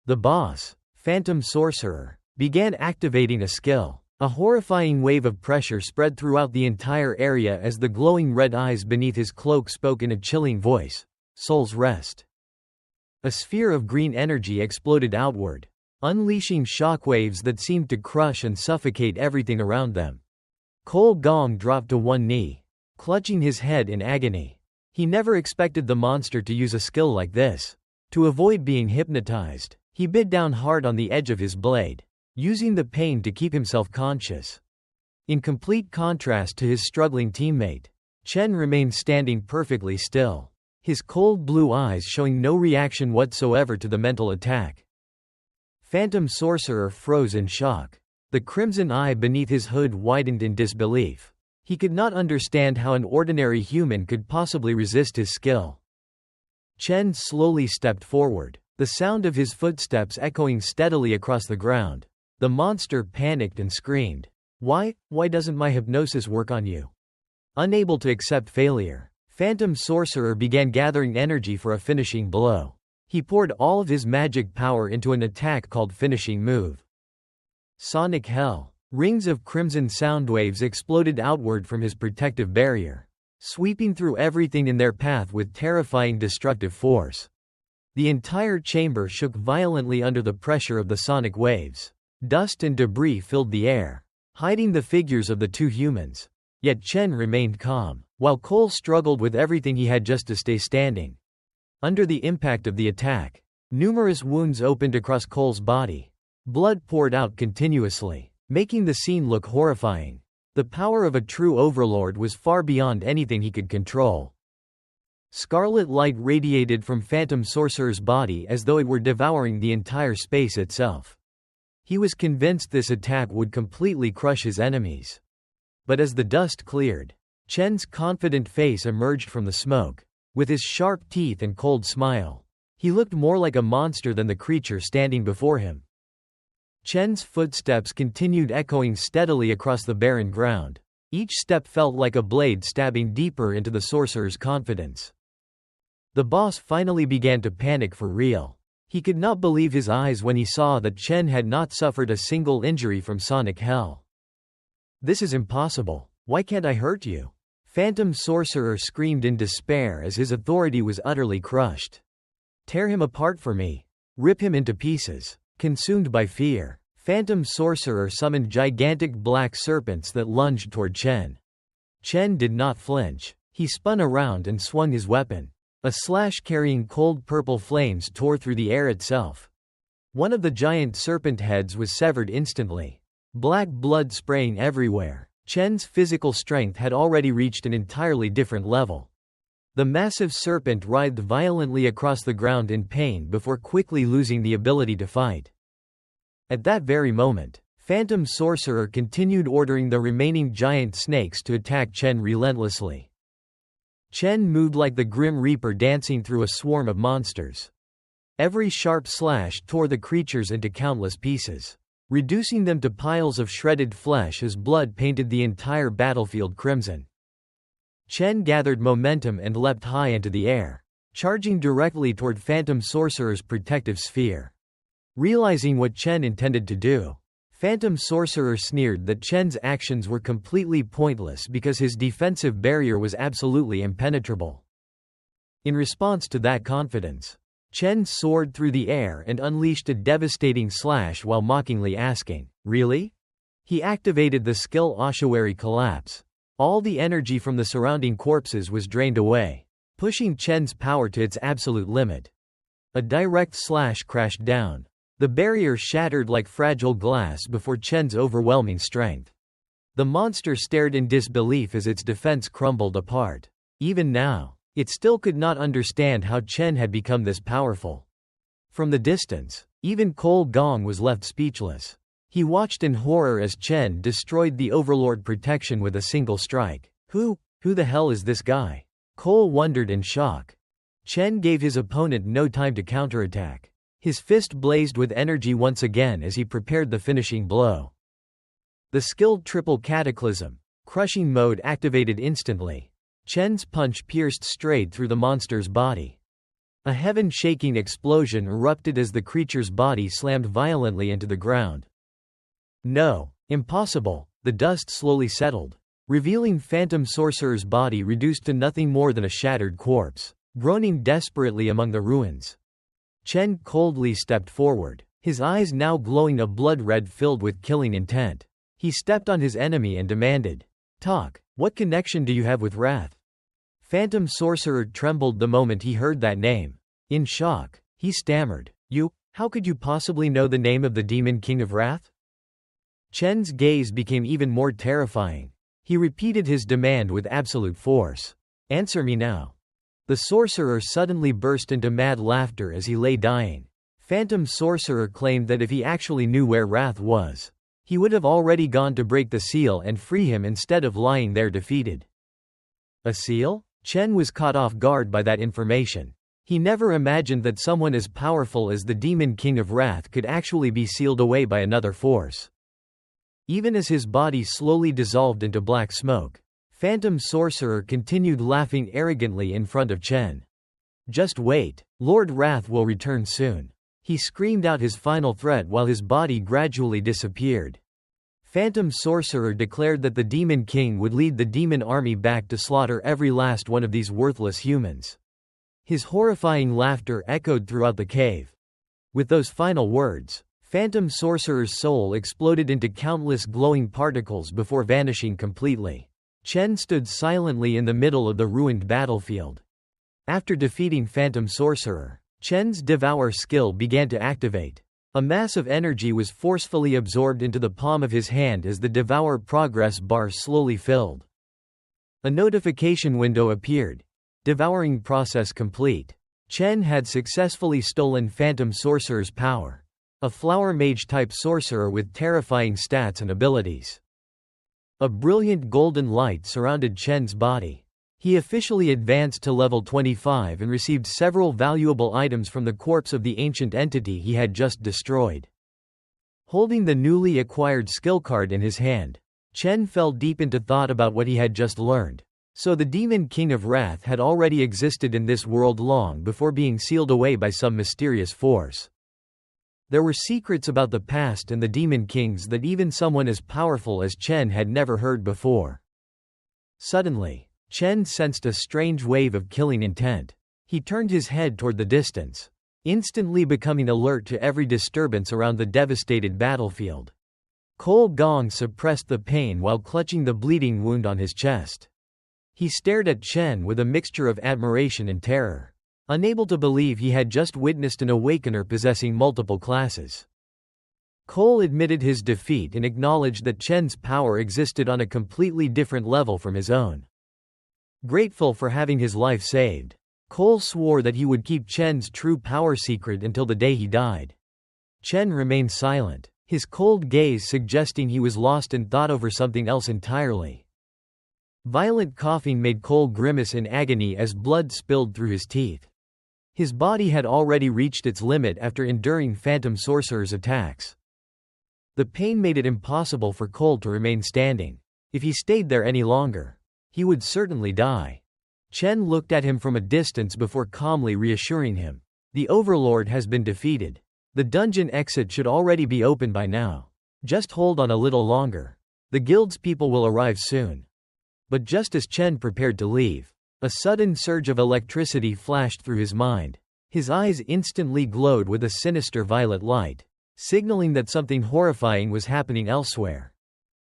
The boss, Phantom Sorcerer, began activating a skill. A horrifying wave of pressure spread throughout the entire area as the glowing red eyes beneath his cloak spoke in a chilling voice. Soul's rest. A sphere of green energy exploded outward, unleashing shockwaves that seemed to crush and suffocate everything around them. Cole Gong dropped to one knee, clutching his head in agony. He never expected the monster to use a skill like this. To avoid being hypnotized, he bit down hard on the edge of his blade, using the pain to keep himself conscious. In complete contrast to his struggling teammate, Chen remained standing perfectly still, his cold blue eyes showing no reaction whatsoever to the mental attack. Phantom Sorcerer froze in shock. The crimson eye beneath his hood widened in disbelief. He could not understand how an ordinary human could possibly resist his skill. Chen slowly stepped forward, the sound of his footsteps echoing steadily across the ground. The monster panicked and screamed, Why doesn't my hypnosis work on you?" Unable to accept failure, Phantom Sorcerer began gathering energy for a finishing blow. He poured all of his magic power into an attack called Finishing Move. Sonic Hell. Rings of crimson sound waves exploded outward from his protective barrier, sweeping through everything in their path with terrifying destructive force. The entire chamber shook violently under the pressure of the sonic waves. Dust and debris filled the air, hiding the figures of the two humans. Yet Chen remained calm, while Cole struggled with everything he had just to stay standing. Under the impact of the attack, numerous wounds opened across Cole's body. Blood poured out continuously, making the scene look horrifying. The power of a true overlord was far beyond anything he could control. Scarlet light radiated from Phantom Sorcerer's body as though it were devouring the entire space itself. He was convinced this attack would completely crush his enemies. But as the dust cleared, Chen's confident face emerged from the smoke. With his sharp teeth and cold smile, he looked more like a monster than the creature standing before him. Chen's footsteps continued echoing steadily across the barren ground. Each step felt like a blade stabbing deeper into the sorcerer's confidence. The boss finally began to panic for real. He could not believe his eyes when he saw that Chen had not suffered a single injury from Sonic Hell. "This is impossible. Why can't I hurt you?" Phantom Sorcerer screamed in despair as his authority was utterly crushed. "Tear him apart for me. Rip him into pieces." Consumed by fear, Phantom Sorcerer summoned gigantic black serpents that lunged toward Chen. Chen did not flinch. He spun around and swung his weapon. A slash carrying cold purple flames tore through the air itself. One of the giant serpent heads was severed instantly, black blood spraying everywhere. Chen's physical strength had already reached an entirely different level. The massive serpent writhed violently across the ground in pain before quickly losing the ability to fight. At that very moment, Phantom Sorcerer continued ordering the remaining giant snakes to attack Chen relentlessly. Chen moved like the Grim Reaper dancing through a swarm of monsters. Every sharp slash tore the creatures into countless pieces, reducing them to piles of shredded flesh as blood painted the entire battlefield crimson. Chen gathered momentum and leapt high into the air, charging directly toward Phantom Sorcerer's protective sphere. Realizing what Chen intended to do, Phantom Sorcerer sneered that Chen's actions were completely pointless because his defensive barrier was absolutely impenetrable. In response to that confidence, Chen soared through the air and unleashed a devastating slash while mockingly asking, "Really?" He activated the skill Ossuary Collapse. All the energy from the surrounding corpses was drained away, pushing Chen's power to its absolute limit. A direct slash crashed down. The barrier shattered like fragile glass before Chen's overwhelming strength. The monster stared in disbelief as its defense crumbled apart. Even now, it still could not understand how Chen had become this powerful. From the distance, even Cole Gong was left speechless. He watched in horror as Chen destroyed the Overlord protection with a single strike. Who the hell is this guy? Cole wondered in shock. Chen gave his opponent no time to counterattack. His fist blazed with energy once again as he prepared the finishing blow. The skilled triple cataclysm, crushing mode activated instantly. Chen's punch pierced straight through the monster's body. A heaven-shaking explosion erupted as the creature's body slammed violently into the ground. No, impossible, the dust slowly settled, revealing Phantom Sorcerer's body reduced to nothing more than a shattered corpse, groaning desperately among the ruins. Chen coldly stepped forward, his eyes now glowing a blood red filled with killing intent. He stepped on his enemy and demanded, "Talk, what connection do you have with Wrath?" Phantom Sorcerer trembled the moment he heard that name. In shock, he stammered, how could you possibly know the name of the Demon King of Wrath?" Chen's gaze became even more terrifying. He repeated his demand with absolute force. "Answer me now." The sorcerer suddenly burst into mad laughter as he lay dying. Phantom Sorcerer claimed that if he actually knew where Wrath was, he would have already gone to break the seal and free him instead of lying there defeated. A seal? Chen was caught off guard by that information. He never imagined that someone as powerful as the Demon King of Wrath could actually be sealed away by another force. Even as his body slowly dissolved into black smoke, Phantom Sorcerer continued laughing arrogantly in front of Chen. "Just wait, Lord Wrath will return soon." He screamed out his final threat while his body gradually disappeared. Phantom Sorcerer declared that the Demon King would lead the demon army back to slaughter every last one of these worthless humans. His horrifying laughter echoed throughout the cave. With those final words, Phantom Sorcerer's soul exploded into countless glowing particles before vanishing completely. Chen stood silently in the middle of the ruined battlefield. After defeating Phantom Sorcerer, Chen's Devour skill began to activate. A mass of energy was forcefully absorbed into the palm of his hand as the Devour progress bar slowly filled. A notification window appeared. Devouring process complete. Chen had successfully stolen Phantom Sorcerer's power. A flower mage-type sorcerer with terrifying stats and abilities. A brilliant golden light surrounded Chen's body. He officially advanced to level 25 and received several valuable items from the corpse of the ancient entity he had just destroyed. Holding the newly acquired skill card in his hand, Chen fell deep into thought about what he had just learned. So the Demon King of Wrath had already existed in this world long before being sealed away by some mysterious force. There were secrets about the past and the Demon Kings that even someone as powerful as Chen had never heard before. Suddenly, Chen sensed a strange wave of killing intent. He turned his head toward the distance, instantly becoming alert to every disturbance around the devastated battlefield. Cole Gong suppressed the pain while clutching the bleeding wound on his chest. He stared at Chen with a mixture of admiration and terror, unable to believe he had just witnessed an awakener possessing multiple classes. Cole admitted his defeat and acknowledged that Chen's power existed on a completely different level from his own. Grateful for having his life saved, Cole swore that he would keep Chen's true power secret until the day he died. Chen remained silent, his cold gaze suggesting he was lost in thought over something else entirely. Violent coughing made Cole grimace in agony as blood spilled through his teeth. His body had already reached its limit after enduring Phantom Sorcerer's attacks. The pain made it impossible for Cole to remain standing. If he stayed there any longer, he would certainly die. Chen looked at him from a distance before calmly reassuring him. "The Overlord has been defeated. The dungeon exit should already be open by now. Just hold on a little longer. The guild's people will arrive soon." But just as Chen prepared to leave, a sudden surge of electricity flashed through his mind. His eyes instantly glowed with a sinister violet light, signaling that something horrifying was happening elsewhere.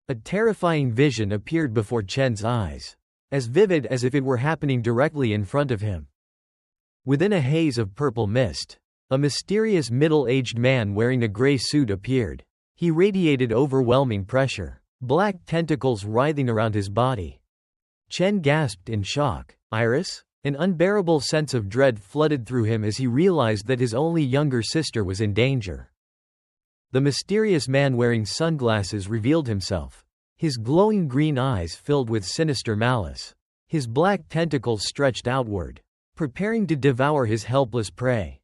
A terrifying vision appeared before Chen's eyes, as vivid as if it were happening directly in front of him. Within a haze of purple mist, a mysterious middle-aged man wearing a gray suit appeared. He radiated overwhelming pressure, black tentacles writhing around his body. Chen gasped in shock. "Iris?" An unbearable sense of dread flooded through him as he realized that his only younger sister was in danger. The mysterious man wearing sunglasses revealed himself, his glowing green eyes filled with sinister malice. His black tentacles stretched outward, preparing to devour his helpless prey.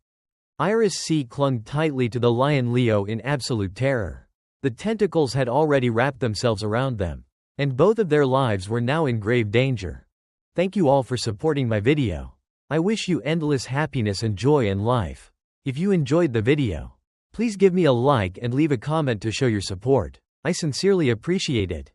Iris C clung tightly to the lion Leo in absolute terror. The tentacles had already wrapped themselves around them, and both of their lives were now in grave danger. Thank you all for supporting my video. I wish you endless happiness and joy in life. If you enjoyed the video, please give me a like and leave a comment to show your support. I sincerely appreciate it.